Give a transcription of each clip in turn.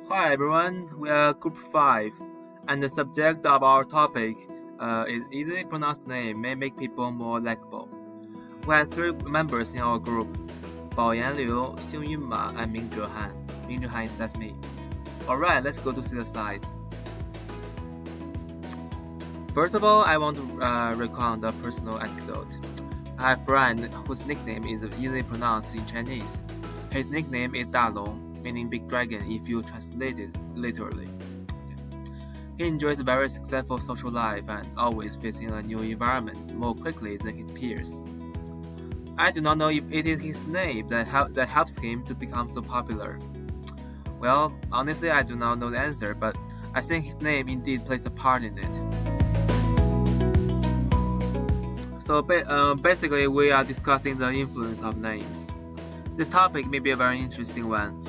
Hi everyone, we are Group 5, and the subject of our topic is easily pronounced name may make people more likable. We have 3 members in our group, Baoyan Liu, Xingyun Ma, and Mingzhe Han. Mingzhe Han, that's me. Alright, let's go to see the slides. First of all, I want to recount a personal anecdote. I have a friend whose nickname is easily pronounced in Chinese. His nickname is Da Long, meaning big dragon if you translate it literally. He enjoys a very successful social life and always fits in a new environment more quickly than his peers. I do not know if it is his name that helps him to become so popular. Well, honestly, I do not know the answer, but I think his name indeed plays a part in it. So basically, we are discussing the influence of names. This topic may be a very interesting one.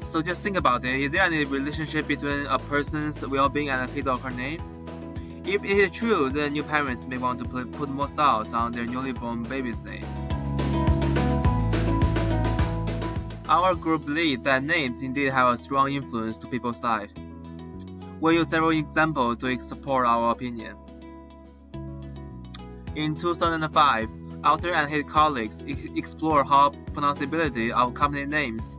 So just think about it. Is there any relationship between a person's well-being and his or her name? If it is true, then new parents may want to put more thoughts on their newly born baby's name. Our group believes that names indeed have a strong influence to people's lives. We'll use several examples to support our opinion. In 2005, Alter and his colleagues explore how pronounceability of company names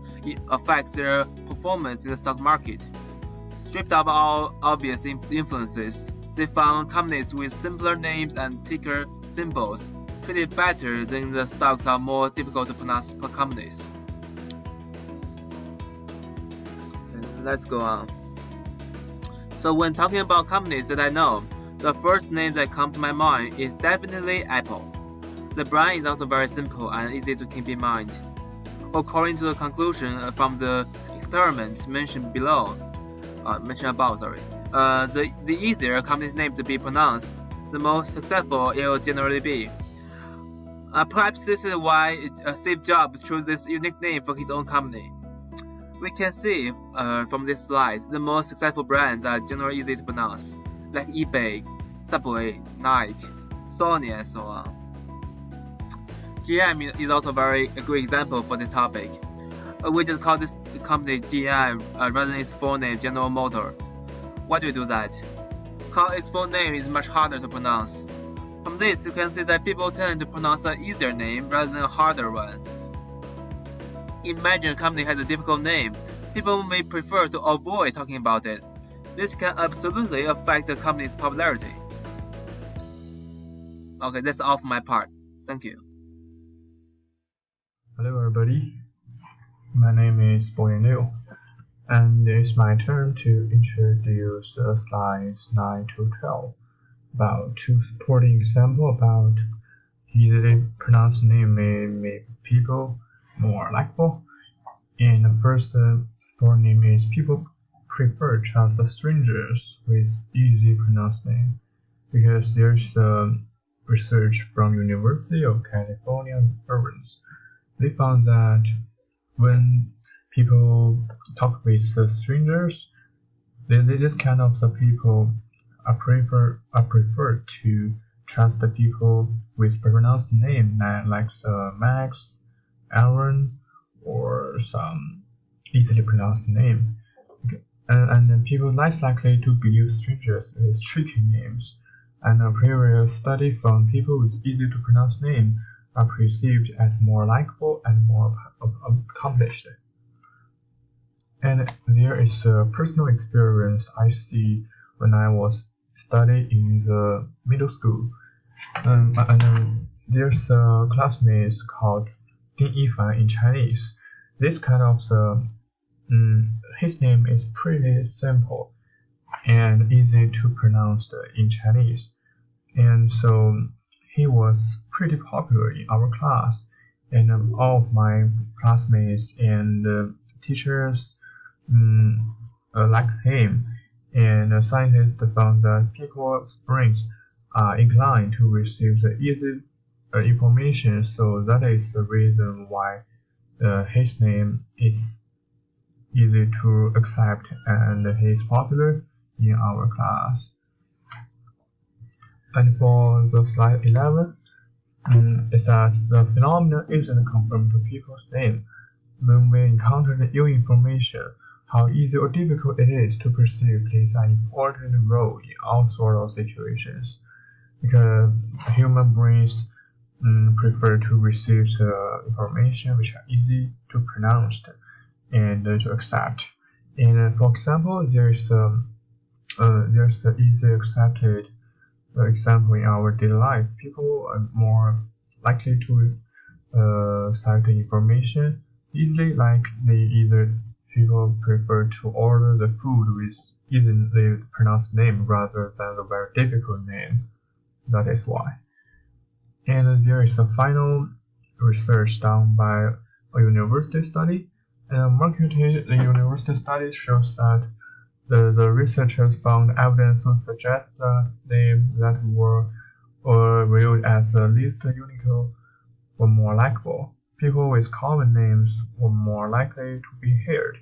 affects their performance in the stock market. Stripped of all obvious influences, they found companies with simpler names and ticker symbols traded better than the stocks of more difficult to pronounce companies. Okay, let's go on. So when talking about companies that I know, the first name that comes to my mind is definitely Apple. The brand is also very simple and easy to keep in mind. According to the conclusion from the experiment mentioned above, the easier a company's name to be pronounced, the more successful it will generally be. Perhaps this is why Steve Jobs chose this unique name for his own company. We can see from this slide, the most successful brands are generally easy to pronounce, like eBay, Subway, Nike, Sony, and so on. GM is also a good example for this topic. We just call this company GM rather than its full name General Motor. Why do we do that? Because its full name is much harder to pronounce. From this, you can see that people tend to pronounce an easier name rather than a harder one. Imagine a company has a difficult name. People may prefer to avoid talking about it. This can absolutely affect the company's popularity. Okay, that's all for my part. Thank you. Hello everybody, my name is Baoyan Liu, and it's my turn to introduce slides 9 to 12 about 2 supporting examples about easily pronounced name may make people more likable. And the first support name is people prefer trust strangers with easy pronounced name because there's research from University of California, Irvine. They found that when people talk with strangers, this kind of people are prefer to trust the people with pronounced name like Max, Aaron, or some easily pronounced name. And people less likely to believe strangers with tricky names. And a previous study found people with easy to pronounce name are perceived as more likable and more accomplished. And there is a personal experience I see when I was studying in the middle school. And there's a classmate called Ding Yifan in Chinese. This kind of his name is pretty simple and easy to pronounce in Chinese. And so he was pretty popular in our class, and all of my classmates and teachers liked him. And scientists found that people's brains are inclined to receive the easy information, so that is the reason why his name is easy to accept and he is popular in our class. And for the slide 11, it says the phenomenon isn't confined to people's name. When we encounter new information, how easy or difficult it is to perceive plays an important role in all sorts of situations, because human brains prefer to receive information which are easy to pronounce and to accept. And for example, there's an easy accepted example in our daily life. People are more likely to cite the information easily, like people prefer to order the food with easily pronounced name rather than the very difficult name. That is why. And there is a final research done by a university study. And marketed the university study shows that the researchers found evidence to suggest that names that were viewed as the least unique were more likable. People with common names were more likely to be hired,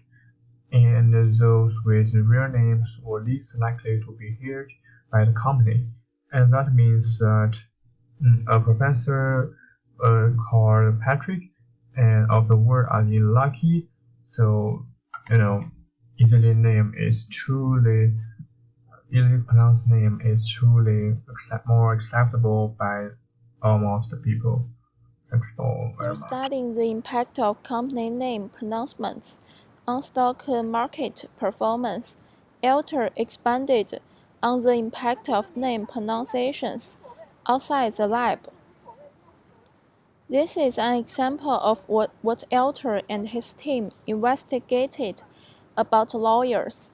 and those with rare names were least likely to be hired by the company. And that means that a professor called Patrick and of the word are lucky. So easily pronounced name is truly more acceptable by almost people. They're studying the impact of company name pronouncements on stock market performance. Alter expanded on the impact of name pronunciations outside the lab. This is an example of what Alter and his team investigated about lawyers.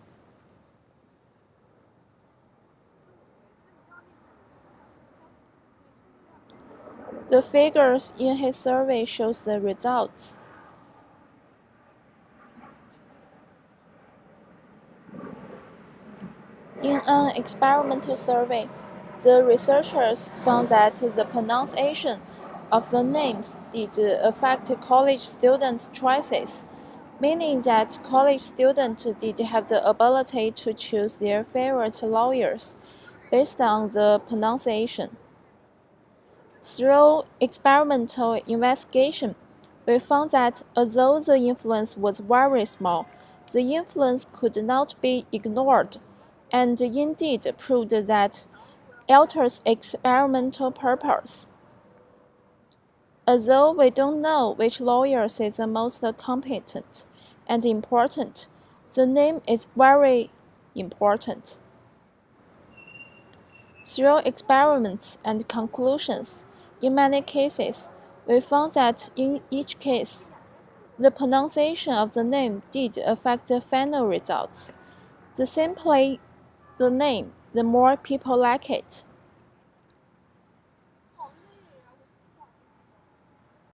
The figures in his survey shows the results. In an experimental survey, the researchers found that the pronunciation of the names did affect college students' choices, meaning that college students did have the ability to choose their favorite lawyers based on the pronunciation. Through experimental investigation, we found that although the influence was very small, the influence could not be ignored, and indeed proved that alters experimental purpose. Although we don't know which lawyers is the most competent and important, the name is very important. Through experiments and conclusions, in many cases, we found that in each case, the pronunciation of the name did affect the final results. The simpler the name, the more people like it.